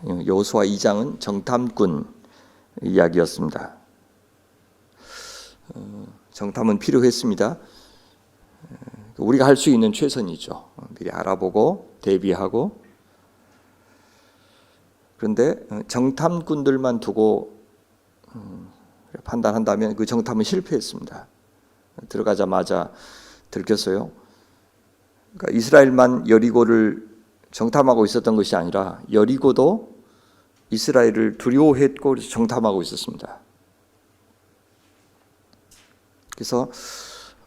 여호수아 2장은 정탐꾼 이야기였습니다. 정탐은 필요했습니다. 우리가 할 수 있는 최선이죠. 미리 알아보고 대비하고. 그런데 정탐꾼들만 두고 판단한다면 그 정탐은 실패했습니다. 들어가자마자 들켰어요. 그러니까 이스라엘만 여리고를 정탐하고 있었던 것이 아니라 여리고도 이스라엘을 두려워했고 정탐하고 있었습니다. 그래서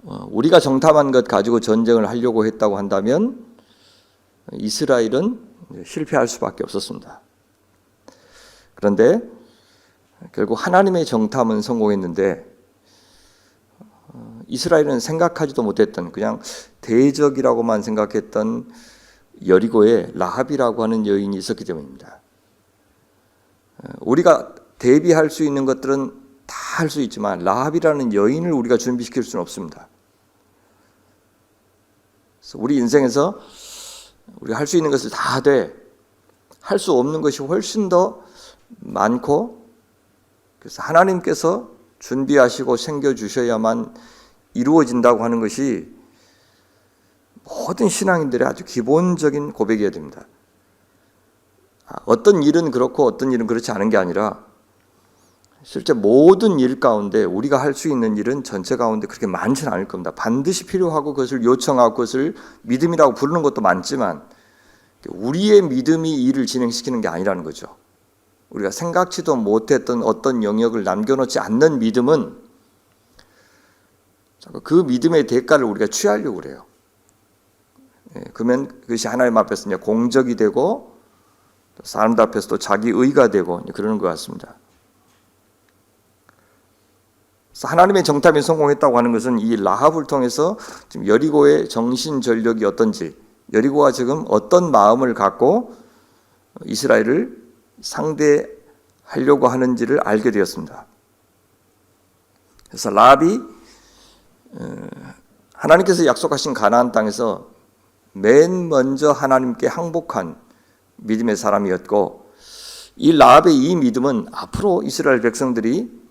우리가 정탐한 것 가지고 전쟁을 하려고 했다고 한다면 이스라엘은 실패할 수밖에 없었습니다. 그런데 결국 하나님의 정탐은 성공했는데 이스라엘은 생각하지도 못했던, 그냥 대적이라고만 생각했던 여리고에 라합이라고 하는 여인이 있었기 때문입니다. 우리가 대비할 수 있는 것들은 다 할 수 있지만 라합이라는 여인을 우리가 준비시킬 수는 없습니다. 그래서 우리 인생에서 우리가 할 수 있는 것을 다 하되 할 수 없는 것이 훨씬 더 많고, 그래서 하나님께서 준비하시고 챙겨주셔야만 이루어진다고 하는 것이 모든 신앙인들의 아주 기본적인 고백이어야 됩니다. 어떤 일은 그렇고 어떤 일은 그렇지 않은 게 아니라 실제 모든 일 가운데 우리가 할 수 있는 일은 전체 가운데 그렇게 많지는 않을 겁니다. 반드시 필요하고 그것을 요청하고 그것을 믿음이라고 부르는 것도 많지만 우리의 믿음이 일을 진행시키는 게 아니라는 거죠. 우리가 생각지도 못했던 어떤 영역을 남겨놓지 않는 믿음은 그 믿음의 대가를 우리가 취하려고 그래요. 그러면 그것이 하나님 앞에서 공적이 되고 사람들 앞에서도 자기 의가 되고 그러는 것 같습니다. 하나님의 정탐이 성공했다고 하는 것은 이 라합을 통해서 지금 여리고의 정신전력이 어떤지, 여리고가 지금 어떤 마음을 갖고 이스라엘을 상대하려고 하는지를 알게 되었습니다. 그래서 라합이 하나님께서 약속하신 가나안 땅에서 맨 먼저 하나님께 항복한 믿음의 사람이었고, 이 라합의 이 믿음은 앞으로 이스라엘 백성들이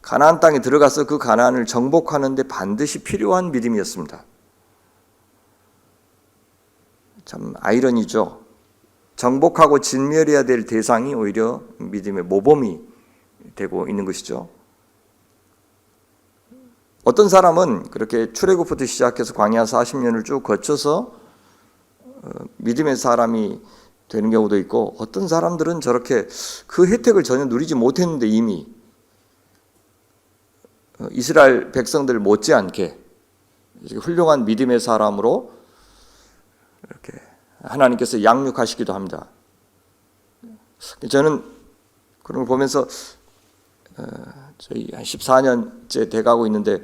가나안 땅에 들어가서 그 가나안을 정복하는 데 반드시 필요한 믿음이었습니다. 참 아이러니죠. 정복하고 진멸해야 될 대상이 오히려 믿음의 모범이 되고 있는 것이죠. 어떤 사람은 그렇게 출애굽부터 시작해서 광야 40년을 쭉 거쳐서 믿음의 사람이 되는 경우도 있고, 어떤 사람들은 저렇게 그 혜택을 전혀 누리지 못했는데 이미 이스라엘 백성들 못지않게 훌륭한 믿음의 사람으로 이렇게 하나님께서 양육하시기도 합니다. 저는 그런 걸 보면서 저희 한 14년째 돼가고 있는데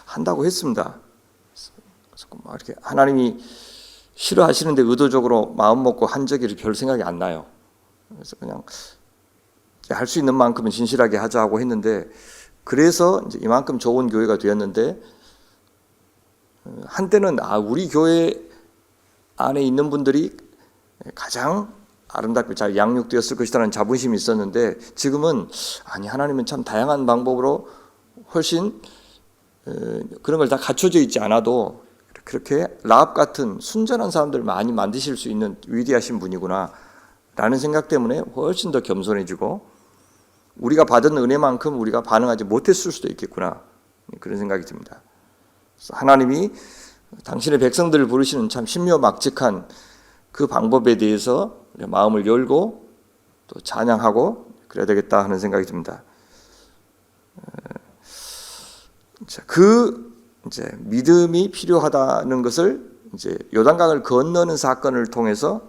한다고 했습니다. 그래서 이렇게 하나님이 싫어하시는데 의도적으로 마음 먹고 한 적이 별 생각이 안 나요. 그래서 그냥 할 수 있는 만큼은 진실하게 하자고 했는데, 그래서 이제 이만큼 좋은 교회가 되었는데, 한때는 우리 교회 안에 있는 분들이 가장 아름답게 잘 양육되었을 것이라는 자부심이 있었는데, 지금은 아니, 하나님은 참 다양한 방법으로 훨씬 그런 걸 다 갖춰져 있지 않아도 그렇게 라합 같은 순전한 사람들을 많이 만드실 수 있는 위대하신 분이구나 라는 생각 때문에 훨씬 더 겸손해지고, 우리가 받은 은혜만큼 우리가 반응하지 못했을 수도 있겠구나, 그런 생각이 듭니다. 그래서 하나님이 당신의 백성들을 부르시는 참 신묘막측한 그 방법에 대해서 마음을 열고 또 찬양하고 그래야 되겠다 하는 생각이 듭니다. 그 이제 믿음이 필요하다는 것을 이제 요단강을 건너는 사건을 통해서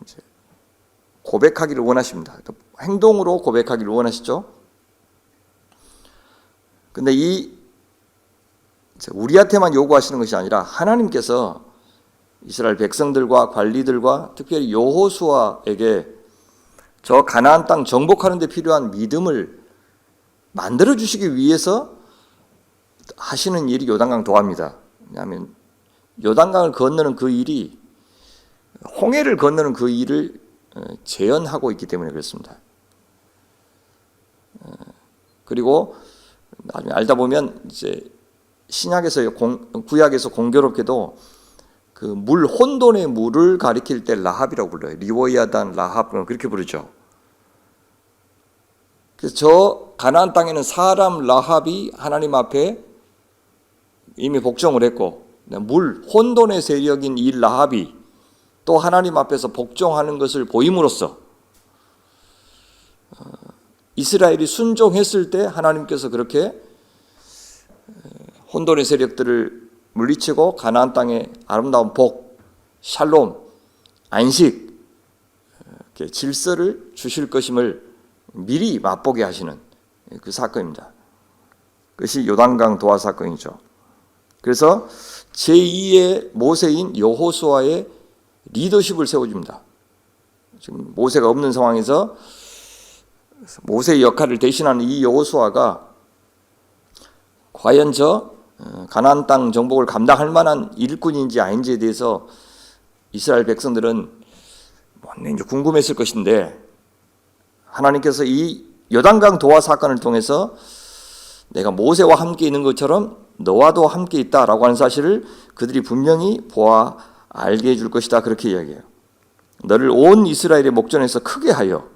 이제 고백하기를 원하십니다. 행동으로 고백하기를 원하시죠. 근데 우리한테만 요구하시는 것이 아니라 하나님께서 이스라엘 백성들과 관리들과 특별히 여호수아에게 저 가나안 땅 정복하는 데 필요한 믿음을 만들어 주시기 위해서 하시는 일이 요단강 도합니다. 왜냐하면 요단강을 건너는 그 일이 홍해를 건너는 그 일을 재현하고 있기 때문에 그렇습니다. 그리고 나중에 알다 보면 이제 신약에서 구약에서 공교롭게도 그 물 혼돈의 물을 가리킬 때 라합이라고 불러요. 리워야단 라합 그렇게 부르죠. 그래서 저 가나안 땅에는 사람 라합이 하나님 앞에 이미 복종을 했고 물 혼돈의 세력인 이 라합이 또 하나님 앞에서 복종하는 것을 보임으로써 이스라엘이 순종했을 때 하나님께서 그렇게 혼돈의 세력들을 물리치고 가나안 땅에 아름다운 복, 샬롬, 안식, 질서를 주실 것임을 미리 맛보게 하시는 그 사건입니다. 그것이 요단강 도하 사건이죠. 그래서 제2의 모세인 여호수아의 리더십을 세워줍니다. 지금 모세가 없는 상황에서 모세의 역할을 대신하는 이 여호수아가 과연 저 가나안 땅 정복을 감당할 만한 일꾼인지 아닌지에 대해서 이스라엘 백성들은 이제 궁금했을 것인데 하나님께서 이 요단강 도하 사건을 통해서 내가 모세와 함께 있는 것처럼 너와도 함께 있다라고 하는 사실을 그들이 분명히 보아 알게 해줄 것이다 그렇게 이야기해요. 너를 온 이스라엘의 목전에서 크게 하여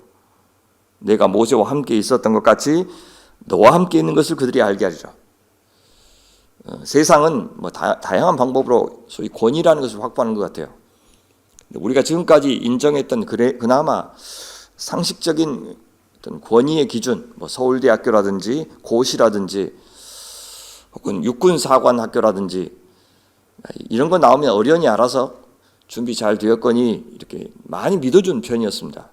내가 모세와 함께 있었던 것 같이 너와 함께 있는 것을 그들이 알게 하리라. 세상은 다양한 방법으로 소위 권위라는 것을 확보하는 것 같아요. 우리가 지금까지 인정했던 그나마 상식적인 어떤 권위의 기준, 서울대학교라든지 고시라든지 혹은 육군사관학교라든지 이런 거 나오면 어련히 알아서 준비 잘 되었거니 이렇게 많이 믿어준 편이었습니다.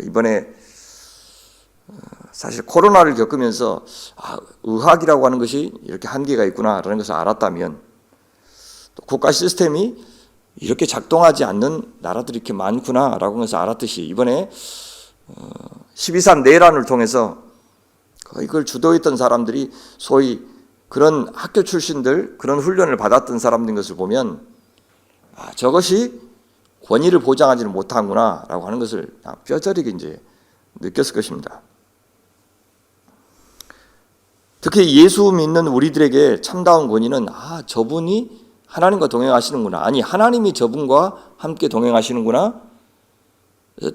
이번에 사실 코로나를 겪으면서 의학이라고 하는 것이 이렇게 한계가 있구나라는 것을 알았다면 또 국가 시스템이 이렇게 작동하지 않는 나라들이 이렇게 많구나라고 하는 것을 알았듯이 이번에 12.3 내란을 통해서 이걸 주도했던 사람들이 소위 그런 학교 출신들, 그런 훈련을 받았던 사람들인 것을 보면 저것이 권위를 보장하지는 못하구나라고 하는 것을 뼈저리게 이제 느꼈을 것입니다. 특히 예수 믿는 우리들에게 참다운 권위는 저분이 하나님과 동행하시는구나. 아니 하나님이 저분과 함께 동행하시는구나.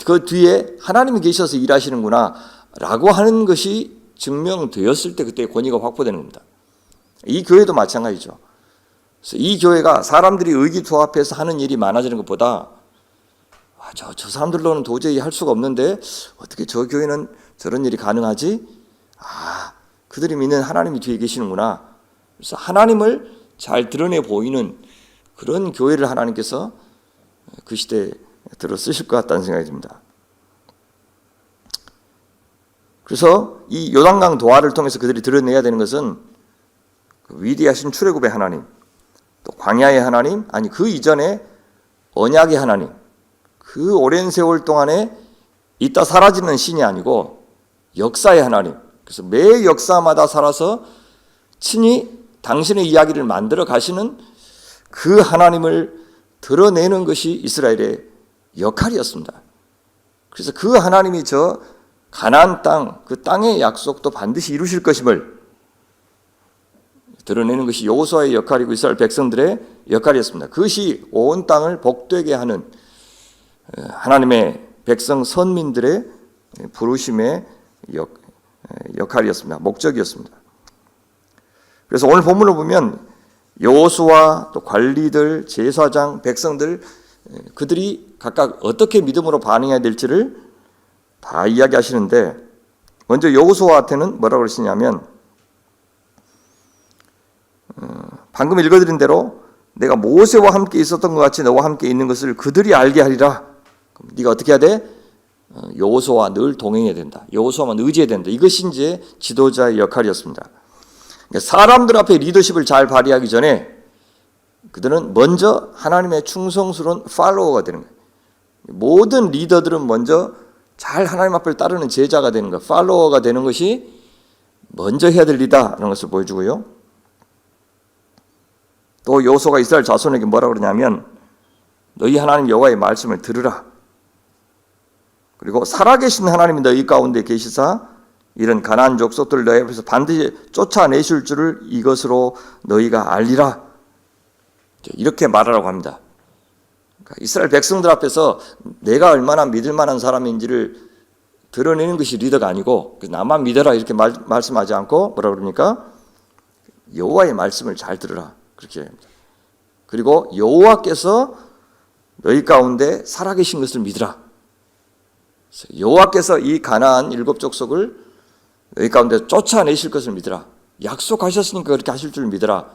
그 뒤에 하나님이 계셔서 일하시는구나 라고 하는 것이 증명되었을 때 그때 권위가 확보되는 겁니다. 이 교회도 마찬가지죠. 그래서 이 교회가 사람들이 의기투합해서 하는 일이 많아지는 것보다 저 사람들로는 도저히 할 수가 없는데 어떻게 저 교회는 저런 일이 가능하지? 그들이 믿는 하나님이 뒤에 계시는구나. 그래서 하나님을 잘 드러내 보이는 그런 교회를 하나님께서 그 시대에 들어 쓰실 것 같다는 생각이 듭니다. 그래서 이 요단강 도하를 통해서 그들이 드러내야 되는 것은 그 위대하신 출애굽의 하나님, 또 광야의 하나님, 아니 그 이전에 언약의 하나님, 그 오랜 세월 동안에 있다 사라지는 신이 아니고 역사의 하나님, 그래서 매 역사마다 살아서 친히 당신의 이야기를 만들어 가시는 그 하나님을 드러내는 것이 이스라엘의 역할이었습니다. 그래서 그 하나님이 저 가나안 땅, 그 땅의 약속도 반드시 이루실 것임을 드러내는 것이 여호수아의 역할이고 이스라엘 백성들의 역할이었습니다. 그것이 온 땅을 복되게 하는 하나님의 백성 선민들의 부르심의 역할이었습니다. 목적이었습니다. 그래서 오늘 본문을 보면 여호수아 또 관리들, 제사장, 백성들 그들이 각각 어떻게 믿음으로 반응해야 될지를 다 이야기하시는데 먼저 여호수아한테는 뭐라고 그러시냐면 방금 읽어드린 대로 내가 모세와 함께 있었던 것 같이 너와 함께 있는 것을 그들이 알게 하리라. 그럼 네가 어떻게 해야 돼? 여호수아와 늘 동행해야 된다. 여호수아만 의지해야 된다. 이것이 이제 지도자의 역할이었습니다. 사람들 앞에 리더십을 잘 발휘하기 전에 그들은 먼저 하나님의 충성스러운 팔로워가 되는 거예요. 모든 리더들은 먼저 잘 하나님 앞을 따르는 제자가 되는 것, 팔로워가 되는 것이 먼저 해야 될 일이다라는 것을 보여주고요. 또 여호수아가 이스라엘 자손에게 뭐라고 그러냐면 너희 하나님 여호와의 말씀을 들으라. 그리고 살아계신 하나님이 너희 가운데 계시사 이런 가나안 족속들을 너희 앞에서 반드시 쫓아내실 줄을 이것으로 너희가 알리라. 이렇게 말하라고 합니다. 그러니까 이스라엘 백성들 앞에서 내가 얼마나 믿을 만한 사람인지를 드러내는 것이 리더가 아니고 나만 믿어라 이렇게 말씀하지 않고 뭐라 그럽니까? 여호와의 말씀을 잘 들으라. 그렇게 합니다. 그리고 여호와께서 너희 가운데 살아계신 것을 믿으라. 여호와께서 이 가나안 7족속을 너희 가운데 쫓아내실 것을 믿으라. 약속하셨으니까 그렇게 하실 줄 믿으라.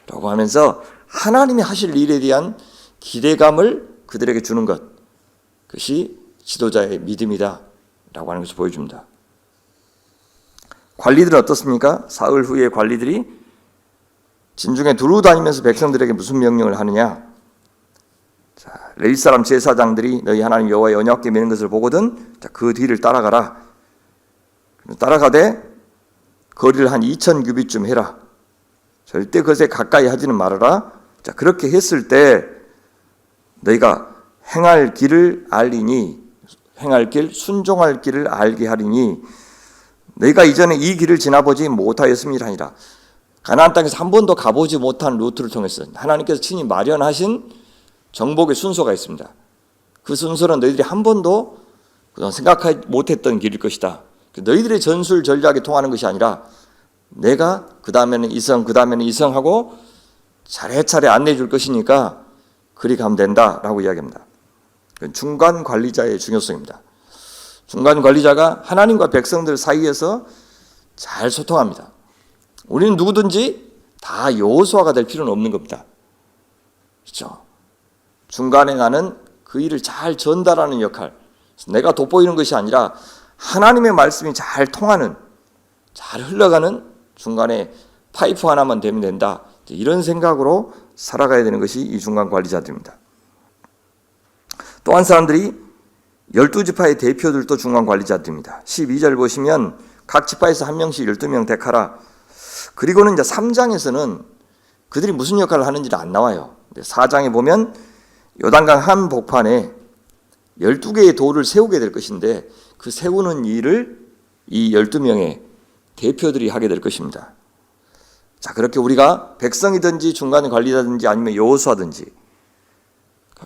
라고 하면서 하나님이 하실 일에 대한 기대감을 그들에게 주는 것, 그것이 지도자의 믿음이다 라고 하는 것을 보여줍니다. 관리들은 어떻습니까? 사흘 후에 관리들이 진중에 두루 다니면서 백성들에게 무슨 명령을 하느냐? 자, 레위 사람 제사장들이 너희 하나님 여호와의 언약궤 매는 것을 보거든 그 뒤를 따라가라. 따라가되 거리를 한 2000규빗쯤 해라. 절대 그것에 가까이 하지는 말아라. 자, 그렇게 했을 때 너희가 행할 길을 알리니, 행할 길, 순종할 길을 알게 하리니 너희가 이전에 이 길을 지나보지 못하였음이라 하니라. 가나안 땅에서 한 번도 가보지 못한 루트를 통해서 하나님께서 친히 마련하신 정복의 순서가 있습니다. 그 순서는 너희들이 한 번도 그동안 생각하지 못했던 길일 것이다. 너희들의 전술 전략이 통하는 것이 아니라 내가 그 다음에는 이성, 그 다음에는 이성하고 차례차례 안내해 줄 것이니까 그리 가면 된다라고 이야기합니다. 중간 관리자의 중요성입니다. 중간 관리자가 하나님과 백성들 사이에서 잘 소통합니다. 우리는 누구든지 다 여호수아가 될 필요는 없는 겁니다. 그렇죠? 중간에 나는 그 일을 잘 전달하는 역할, 내가 돋보이는 것이 아니라 하나님의 말씀이 잘 통하는, 잘 흘러가는 중간에 파이프 하나만 되면 된다. 이런 생각으로 살아가야 되는 것이 이 중간 관리자들입니다. 또 한 사람들이 12지파의 대표들도 중간 관리자들입니다. 12절 보시면 각 지파에서 한 명씩 12명 택하라. 그리고는 이제 3장에서는 그들이 무슨 역할을 하는지는 안 나와요. 4장에 보면 요단강 한 복판에 12개의 돌을 세우게 될 것인데 그 세우는 일을 이 12명의 대표들이 하게 될 것입니다. 자, 그렇게 우리가 백성이든지 중간 관리자든지 아니면 여호수아든지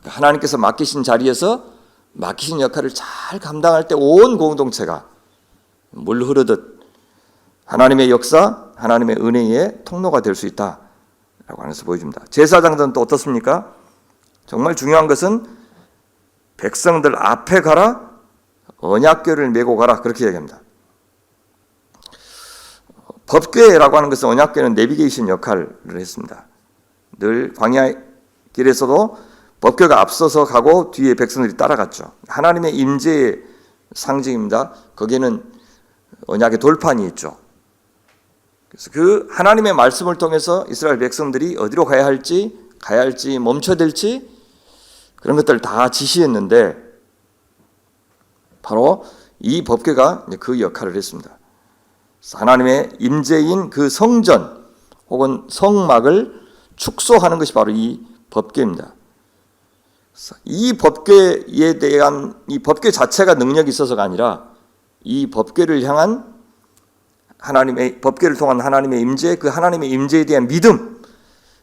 하나님께서 맡기신 자리에서 맡기신 역할을 잘 감당할 때 온 공동체가 물 흐르듯 하나님의 역사, 하나님의 은혜의 통로가 될 수 있다라고 하면서 보여줍니다. 제사장들은 또 어떻습니까? 정말 중요한 것은 백성들 앞에 가라, 언약궤를 메고 가라, 그렇게 얘기합니다. 법궤라고 하는 것은 언약궤는 내비게이션 역할을 했습니다. 늘 광야 길에서도 법궤가 앞서서 가고 뒤에 백성들이 따라갔죠. 하나님의 임재의 상징입니다. 거기에는 언약의 돌판이 있죠. 그래서 그 하나님의 말씀을 통해서 이스라엘 백성들이 어디로 가야 할지 멈춰야 될지 그런 것들을 다 지시했는데 바로 이 법궤가 그 역할을 했습니다. 하나님의 임재인 그 성전 혹은 성막을 축소하는 것이 바로 이 법궤입니다. 이 법궤에 대한 이 법궤 자체가 능력이 있어서가 아니라 이 법궤를 향한 하나님의 법궤를 통한 하나님의 임재, 그 하나님의 임재에 대한 믿음,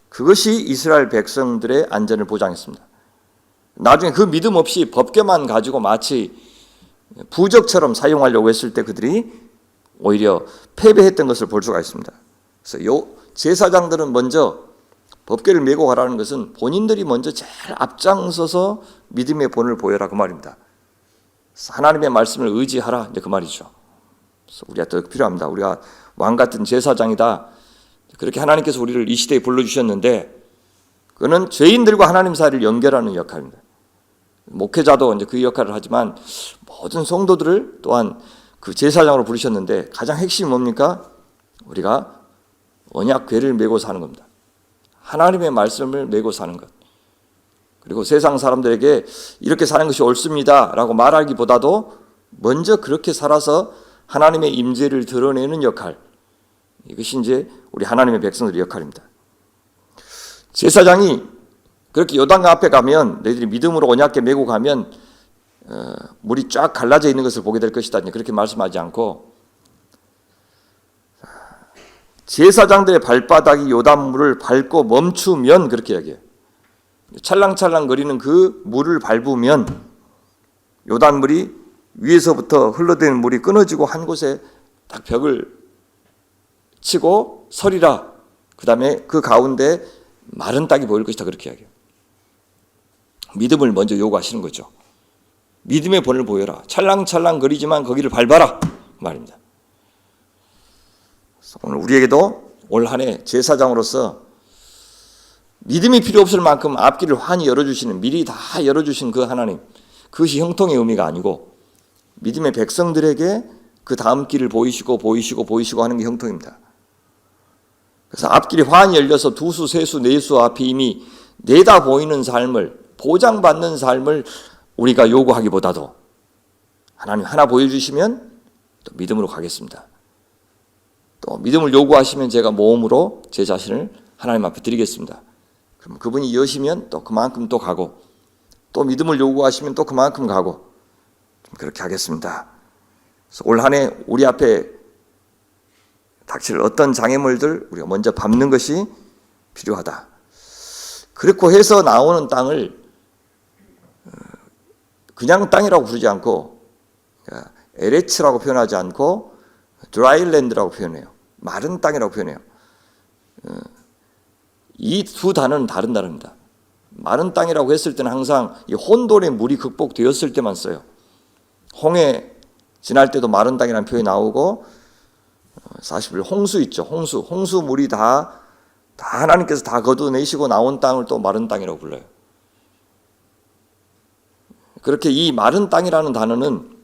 그것이 이스라엘 백성들의 안전을 보장했습니다. 나중에 그 믿음 없이 법궤만 가지고 마치 부적처럼 사용하려고 했을 때 그들이 오히려 패배했던 것을 볼 수가 있습니다. 그래서 요 제사장들은 먼저 법궤를 메고 가라는 것은 본인들이 먼저 제일 앞장서서 믿음의 본을 보여라 그 말입니다. 하나님의 말씀을 의지하라 이제 그 말이죠. 그래서 우리가 더 필요합니다. 우리가 왕 같은 제사장이다. 그렇게 하나님께서 우리를 이 시대에 불러주셨는데 그는 죄인들과 하나님 사이를 연결하는 역할입니다. 목회자도 이제 그 역할을 하지만 모든 성도들을 또한 그 제사장으로 부르셨는데 가장 핵심이 뭡니까? 우리가 언약궤를 메고 사는 겁니다. 하나님의 말씀을 메고 사는 것. 그리고 세상 사람들에게 이렇게 사는 것이 옳습니다 라고 말하기보다도 먼저 그렇게 살아서 하나님의 임재를 드러내는 역할. 이것이 이제 우리 하나님의 백성들의 역할입니다. 제사장이 그렇게 요단강 앞에 가면 너희들이 믿음으로 언약궤 메고 가면 물이 쫙 갈라져 있는 것을 보게 될 것이다. 그렇게 말씀하지 않고 제사장들의 발바닥이 요단물을 밟고 멈추면 그렇게 이야기해요. 찰랑찰랑 거리는 그 물을 밟으면 요단물이 위에서부터 흘러대는 물이 끊어지고 한 곳에 딱 벽을 치고 서리라. 그 다음에 그 가운데 마른 땅이 보일 것이다. 그렇게 이야기해요. 믿음을 먼저 요구하시는 거죠. 믿음의 본을 보여라. 찰랑찰랑 거리지만 거기를 밟아라. 그 말입니다. 오늘 우리에게도 올 한 해 제사장으로서 믿음이 필요 없을 만큼 앞길을 환히 열어주시는, 미리 다 열어주신 그 하나님, 그것이 형통의 의미가 아니고 믿음의 백성들에게 그 다음 길을 보이시고 하는 게 형통입니다. 그래서 앞길이 환히 열려서 두수, 세수, 네수 앞이 이미 내다 보이는 삶을, 보장받는 삶을 우리가 요구하기보다도 하나님 하나 보여주시면 또 믿음으로 가겠습니다. 또 믿음을 요구하시면 제가 모험으로 제 자신을 하나님 앞에 드리겠습니다. 그럼 그분이 여시면 또 그만큼 또 가고, 또 믿음을 요구하시면 또 그만큼 가고, 그렇게 하겠습니다. 그래서 올 한 해 우리 앞에 닥칠 어떤 장애물들 우리가 먼저 밟는 것이 필요하다. 그렇고 해서 나오는 땅을 그냥 땅이라고 부르지 않고 에레츠라고 표현하지 않고 드라이랜드라고 표현해요. 마른 땅이라고 표현해요. 이 두 단어는 다른 단어입니다. 마른 땅이라고 했을 때는 항상 이 혼돈의 물이 극복되었을 때만 써요. 홍해 지날 때도 마른 땅이라는 표현이 나오고, 40일 홍수 있죠. 홍수 물이 다 하나님께서 다 걷어내시고 나온 땅을 또 마른 땅이라고 불러요. 그렇게 이 마른 땅이라는 단어는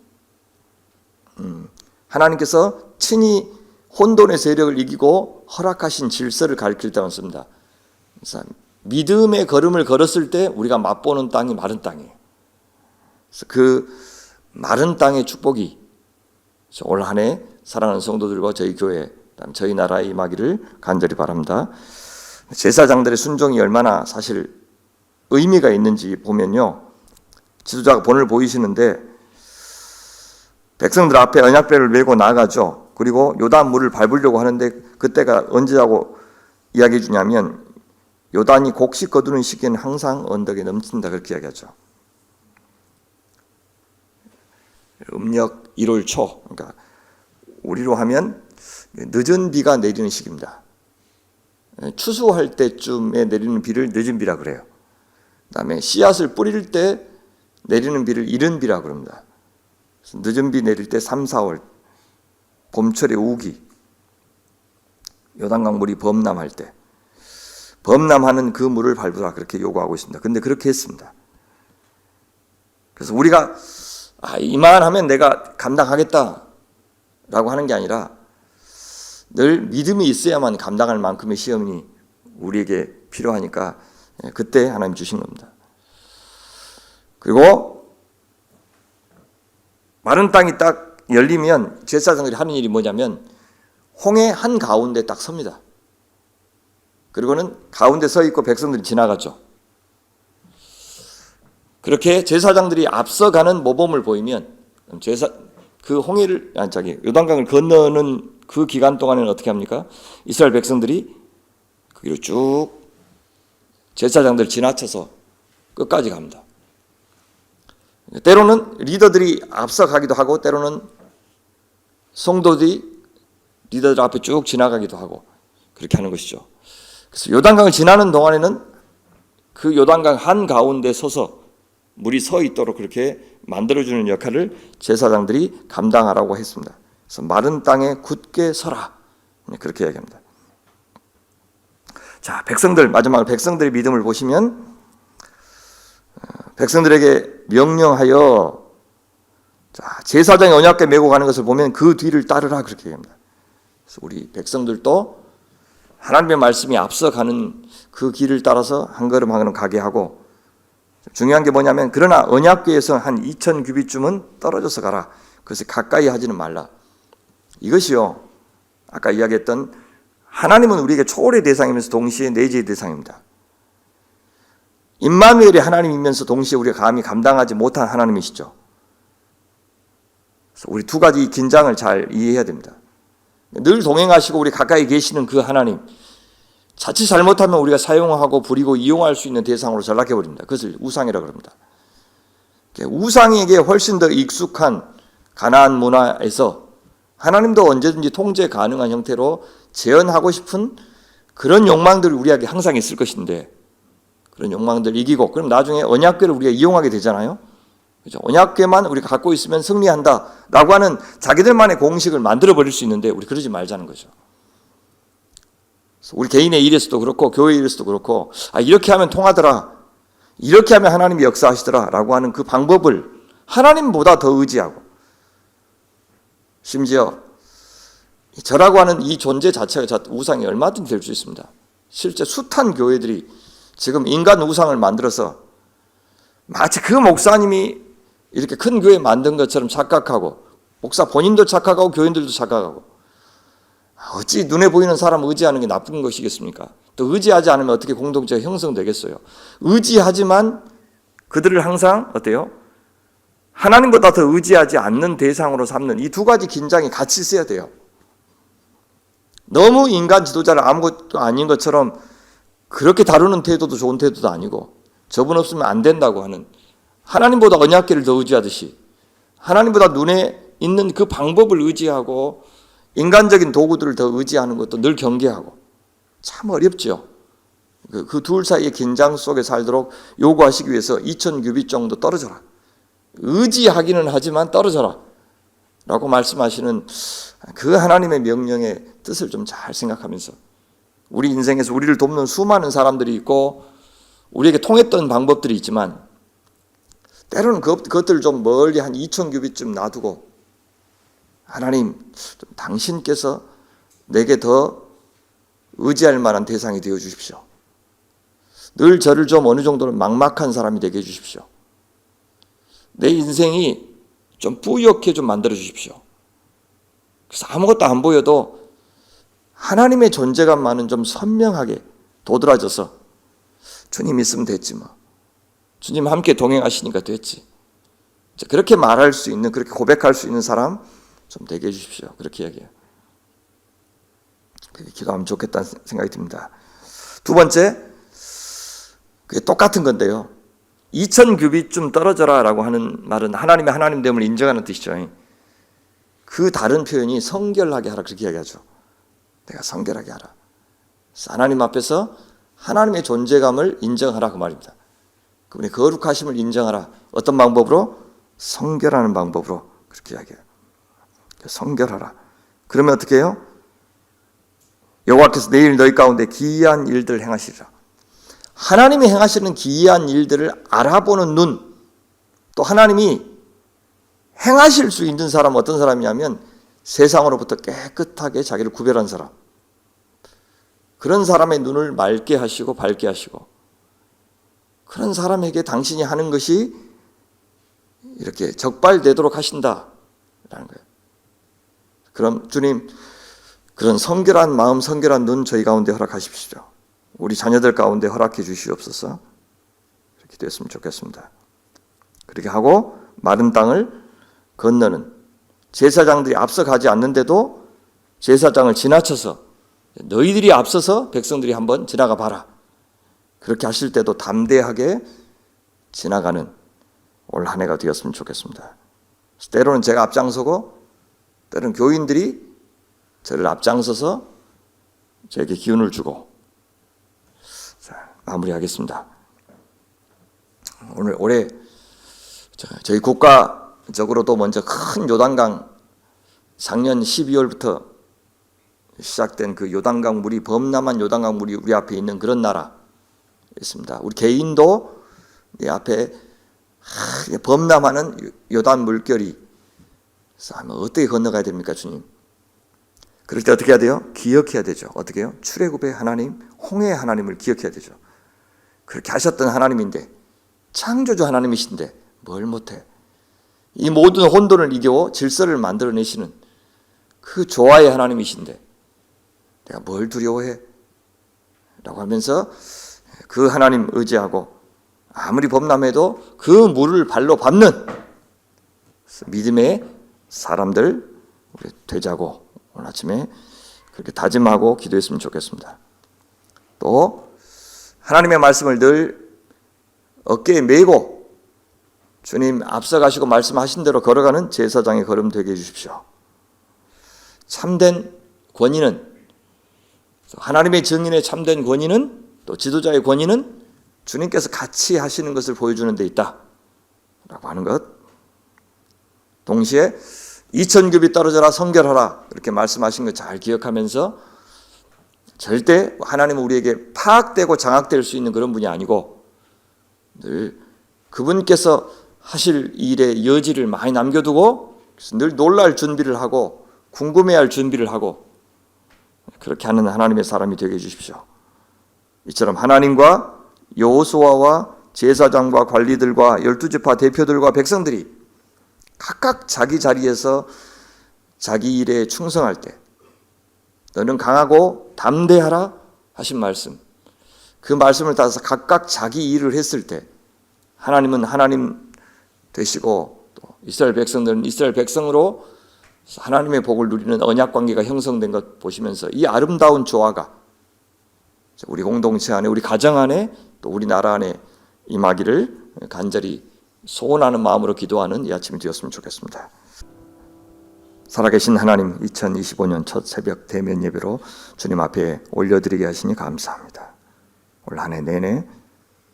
하나님께서 친히 혼돈의 세력을 이기고 허락하신 질서를 가리킬 때만 씁니다. 그래서 믿음의 걸음을 걸었을 때 우리가 맛보는 땅이 마른 땅이에요. 그래서 그 마른 땅의 축복이 올 한 해 사랑하는 성도들과 저희 교회, 저희 나라에 임하기를 간절히 바랍니다. 제사장들의 순종이 얼마나 사실 의미가 있는지 보면요, 지도자가 본을 보이시는데 백성들 앞에 언약궤를 메고 나가죠. 그리고 요단 물을 밟으려고 하는데 그때가 언제라고 이야기해 주냐면 요단이 곡식 거두는 시기에는 항상 언덕에 넘친다, 그렇게 이야기하죠. 음력 1월 초, 그러니까 우리로 하면 늦은 비가 내리는 시기입니다. 추수할 때쯤에 내리는 비를 늦은 비라 그래요. 그다음에 씨앗을 뿌릴 때 내리는 비를 이른 비라 그럽니다. 늦은 비 내릴 때 3, 4월, 봄철의 우기, 요단강 물이 범람할 때, 범람하는 그 물을 밟으라, 그렇게 요구하고 있습니다. 근데 그렇게 했습니다. 그래서 우리가 이만하면 내가 감당하겠다 라고 하는 게 아니라 늘 믿음이 있어야만 감당할 만큼의 시험이 우리에게 필요하니까 그때 하나님 주신 겁니다. 그리고 마른 땅이 딱 열리면 제사장들이 하는 일이 뭐냐면 홍해 한가운데 딱 섭니다. 그리고는 가운데 서 있고 백성들이 지나가죠. 그렇게 제사장들이 앞서가는 모범을 보이면 그 홍해를 요단강을 건너는 그 기간 동안에는 어떻게 합니까? 이스라엘 백성들이 거기로 쭉 제사장들 지나쳐서 끝까지 갑니다. 때로는 리더들이 앞서가기도 하고, 때로는 성도들이 리더들 앞에 쭉 지나가기도 하고, 그렇게 하는 것이죠. 그래서 요단강을 지나는 동안에는 그 요단강 한가운데 서서 물이 서 있도록 그렇게 만들어주는 역할을 제사장들이 감당하라고 했습니다. 그래서 마른 땅에 굳게 서라, 그렇게 이야기합니다. 자, 마지막으로 백성들의 믿음을 보시면 백성들에게 명령하여 제사장이 언약궤 메고 가는 것을 보면 그 뒤를 따르라, 그렇게 얘기합니다. 그래서 우리 백성들도 하나님의 말씀이 앞서가는 그 길을 따라서 한 걸음 한 걸음 가게 하고, 중요한 게 뭐냐면 그러나 언약궤에서 한 2000규빗쯤은 떨어져서 가라. 그래서 가까이 하지는 말라. 이것이요, 아까 이야기했던 하나님은 우리에게 초월의 대상이면서 동시에 내재의 대상입니다. 임마누엘이 하나님이면서 동시에 우리가 감히 감당하지 못한 하나님이시죠. 그래서 우리 두 가지 긴장을 잘 이해해야 됩니다. 늘 동행하시고 우리 가까이 계시는 그 하나님, 자칫 잘못하면 우리가 사용하고 부리고 이용할 수 있는 대상으로 전락해버립니다. 그것을 우상이라고 합니다. 우상에게 훨씬 더 익숙한 가나안 문화에서 하나님도 언제든지 통제 가능한 형태로 재현하고 싶은 그런 욕망들이 우리에게 항상 있을 것인데, 그런 욕망들 이기고 그럼 나중에 언약궤를 우리가 이용하게 되잖아요. 그렇죠? 언약궤만 우리가 갖고 있으면 승리한다라고 하는 자기들만의 공식을 만들어버릴 수 있는데 우리 그러지 말자는 거죠. 우리 개인의 일에서도 그렇고 교회 일에서도 그렇고 이렇게 하면 통하더라, 이렇게 하면 하나님이 역사하시더라 라고 하는 그 방법을 하나님보다 더 의지하고, 심지어 저라고 하는 이 존재 자체가 우상이 얼마든지 될 수 있습니다. 실제 숱한 교회들이 지금 인간 우상을 만들어서 마치 그 목사님이 이렇게 큰 교회 만든 것처럼 착각하고, 목사 본인도 착각하고 교인들도 착각하고, 어찌 눈에 보이는 사람 의지하는 게 나쁜 것이겠습니까? 또 의지하지 않으면 어떻게 공동체가 형성되겠어요? 의지하지만 그들을 항상 어때요? 하나님보다 더 의지하지 않는 대상으로 삼는 이 두 가지 긴장이 같이 있어야 돼요. 너무 인간 지도자를 아무것도 아닌 것처럼 그렇게 다루는 태도도 좋은 태도도 아니고, 저분 없으면 안 된다고 하는, 하나님보다 언약궤를 더 의지하듯이 하나님보다 눈에 있는 그 방법을 의지하고 인간적인 도구들을 더 의지하는 것도 늘 경계하고, 참 어렵죠. 그 둘 사이의 긴장 속에 살도록 요구하시기 위해서 2000규빗 정도 떨어져라, 의지하기는 하지만 떨어져라 라고 말씀하시는 그 하나님의 명령의 뜻을 좀 잘 생각하면서, 우리 인생에서 우리를 돕는 수많은 사람들이 있고 우리에게 통했던 방법들이 있지만 때로는 그것들을 좀 멀리 한 2000규빗쯤 놔두고, 하나님 당신께서 내게 더 의지할 만한 대상이 되어 주십시오. 늘 저를 좀 어느 정도는 막막한 사람이 되게 해주십시오. 내 인생이 좀 뿌옇게 좀 만들어 주십시오. 그래서 아무것도 안 보여도 하나님의 존재감만은 좀 선명하게 도드라져서, 주님 있으면 됐지 뭐, 주님 함께 동행하시니까 됐지, 그렇게 말할 수 있는, 그렇게 고백할 수 있는 사람 좀 되게 해주십시오. 그렇게 이야기해요. 기도하면 좋겠다는 생각이 듭니다. 두 번째, 그게 똑같은 건데요, 2000규빗쯤 떨어져라 라고 하는 말은 하나님의 하나님됨을 인정하는 뜻이죠. 그 다른 표현이 성결하게 하라, 그렇게 이야기하죠. 내가 성결하게 하라, 하나님 앞에서 하나님의 존재감을 인정하라, 그 말입니다. 그분의 거룩하심을 인정하라. 어떤 방법으로? 성결하는 방법으로 그렇게 이야기해요. 성결하라. 그러면 어떻게 해요? 여호와께서 내일 너희 가운데 기이한 일들을 행하시리라. 하나님이 행하시는 기이한 일들을 알아보는 눈, 또 하나님이 행하실 수 있는 사람 어떤 사람이냐면 세상으로부터 깨끗하게 자기를 구별한 사람, 그런 사람의 눈을 맑게 하시고 밝게 하시고, 그런 사람에게 당신이 하는 것이 이렇게 적발되도록 하신다라는 거예요. 그럼 주님, 그런 성결한 마음, 성결한 눈 저희 가운데 허락하십시오. 우리 자녀들 가운데 허락해 주시옵소서. 이렇게 됐으면 좋겠습니다. 그렇게 하고 마른 땅을 건너는, 제사장들이 앞서가지 않는데도 제사장을 지나쳐서 너희들이 앞서서 백성들이 한번 지나가 봐라, 그렇게 하실 때도 담대하게 지나가는 올 한 해가 되었으면 좋겠습니다. 때로는 제가 앞장서고 때로는 교인들이 저를 앞장서서 저에게 기운을 주고. 자, 마무리하겠습니다. 올해 저희 국가적으로도 먼저 큰 요단강, 작년 12월부터 시작된 그 요단강 물이, 범람한 요단강 물이 우리 앞에 있는 그런 나라 있습니다. 우리 개인도 이 앞에 범람하는 요단 물결이, 어떻게 건너가야 됩니까, 주님? 그럴 때 어떻게 해야 돼요? 기억해야 되죠. 어떻게 해요? 출애굽의 하나님, 홍해의 하나님을 기억해야 되죠. 그렇게 하셨던 하나님인데, 창조주 하나님이신데 뭘 못해? 이 모든 혼돈을 이겨 질서를 만들어내시는 그 조화의 하나님이신데 내가 뭘 두려워해? 라고 하면서 그 하나님 의지하고 아무리 범람해도 그 물을 발로 밟는 믿음의 사람들 우리 되자고 오늘 아침에 그렇게 다짐하고 기도했으면 좋겠습니다. 또 하나님의 말씀을 늘 어깨에 메고 주님 앞서가시고 말씀하신 대로 걸어가는 제사장의 걸음 되게 해주십시오. 참된 권위는, 하나님의 증인의 참된 권위는, 또 지도자의 권위는 주님께서 같이 하시는 것을 보여주는 데 있다 라고 하는 것. 동시에 2000규빗 떨어져라 성결하라 이렇게 말씀하신 거 잘 기억하면서 절대 하나님은 우리에게 파악되고 장악될 수 있는 그런 분이 아니고 늘 그분께서 하실 일의 여지를 많이 남겨두고 늘 놀랄 준비를 하고 궁금해할 준비를 하고 그렇게 하는 하나님의 사람이 되게 해주십시오. 이처럼 하나님과 여호수아와 제사장과 관리들과 12지파 대표들과 백성들이 각각 자기 자리에서 자기 일에 충성할 때 너는 강하고 담대하라 하신 말씀, 그 말씀을 따라서 각각 자기 일을 했을 때 하나님은 하나님 되시고 또 이스라엘 백성들은 이스라엘 백성으로 하나님의 복을 누리는 언약 관계가 형성된 것 보시면서 이 아름다운 조화가 우리 공동체 안에, 우리 가정 안에, 또 우리 나라 안에 임하기를 간절히 소원하는 마음으로 기도하는 이 아침이 되었으면 좋겠습니다. 살아계신 하나님, 2025년 첫 새벽 대면 예배로 주님 앞에 올려드리게 하시니 감사합니다. 올 한 해 내내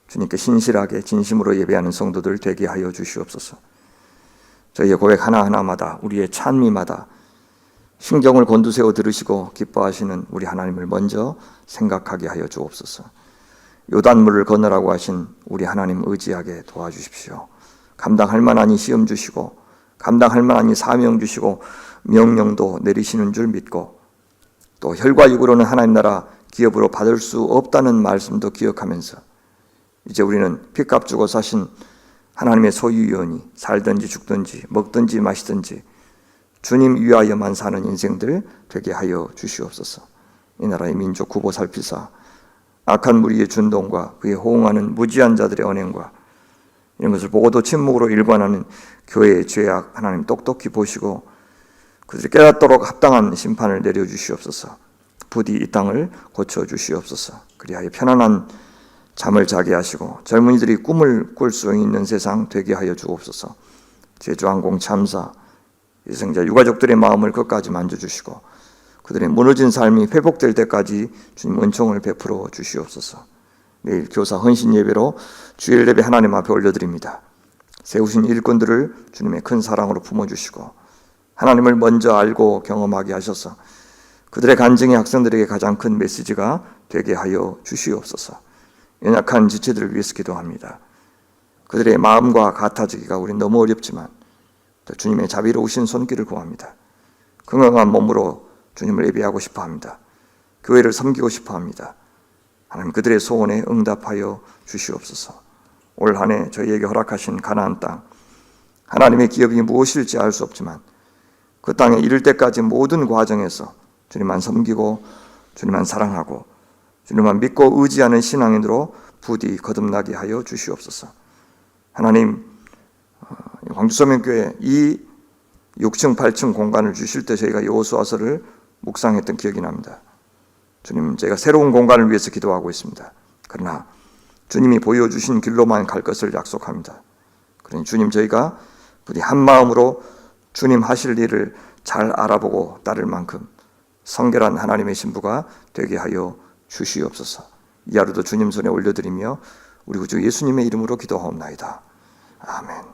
주님께 신실하게 진심으로 예배하는 성도들 되게 하여 주시옵소서. 저희의 고백 하나하나마다, 우리의 찬미마다 신경을 곤두세워 들으시고 기뻐하시는 우리 하나님을 먼저 생각하게 하여 주옵소서. 요단물을 건너라고 하신 우리 하나님 의지하게 도와주십시오. 감당할 만하니 시험 주시고 감당할 만하니 사명 주시고 명령도 내리시는 줄 믿고 또 혈과 육으로는 하나님 나라 기업으로 받을 수 없다는 말씀도 기억하면서 이제 우리는 핏값 주고 사신 하나님의 소유이오니 살든지 죽든지 먹든지 마시든지 주님 위하여만 사는 인생들 되게 하여 주시옵소서. 이 나라의 민족 구보 살피사 악한 무리의 준동과 그에 호응하는 무지한 자들의 언행과 이런 것을 보고도 침묵으로 일관하는 교회의 죄악 하나님 똑똑히 보시고 그들이 깨닫도록 합당한 심판을 내려주시옵소서. 부디 이 땅을 고쳐주시옵소서. 그리하여 편안한 잠을 자게 하시고 젊은이들이 꿈을 꿀 수 있는 세상 되게 하여 주옵소서. 제주항공 참사 희생자 유가족들의 마음을 끝까지 만져주시고 그들의 무너진 삶이 회복될 때까지 주님 은총을 베풀어 주시옵소서. 내일 교사 헌신 예배로 주일 예배 하나님 앞에 올려드립니다. 세우신 일꾼들을 주님의 큰 사랑으로 품어주시고 하나님을 먼저 알고 경험하게 하셔서 그들의 간증이 학생들에게 가장 큰 메시지가 되게 하여 주시옵소서. 연약한 지체들을 위해서 기도합니다. 그들의 마음과 같아지기가 우린 너무 어렵지만 주님의 자비로우신 손길을 구합니다. 건강한 몸으로 주님을 예배하고 싶어합니다. 교회를 섬기고 싶어합니다. 하나님 그들의 소원에 응답하여 주시옵소서. 올 한 해 저희에게 허락하신 가나안 땅, 하나님의 기업이 무엇일지 알 수 없지만 그 땅에 이를 때까지 모든 과정에서 주님만 섬기고 주님만 사랑하고 주님만 믿고 의지하는 신앙인으로 부디 거듭나게 하여 주시옵소서. 하나님 광주서명교회 이 6층 8층 공간을 주실 때 저희가 여호수아서를 묵상했던 기억이 납니다. 주님, 제가 새로운 공간을 위해서 기도하고 있습니다. 그러나 주님이 보여주신 길로만 갈 것을 약속합니다. 그러니 주님, 저희가 부디 한 마음으로 주님 하실 일을 잘 알아보고 따를 만큼 성결한 하나님의 신부가 되게 하여 주시옵소서. 이 하루도 주님 손에 올려드리며 우리 구주 예수님의 이름으로 기도하옵나이다. 아멘.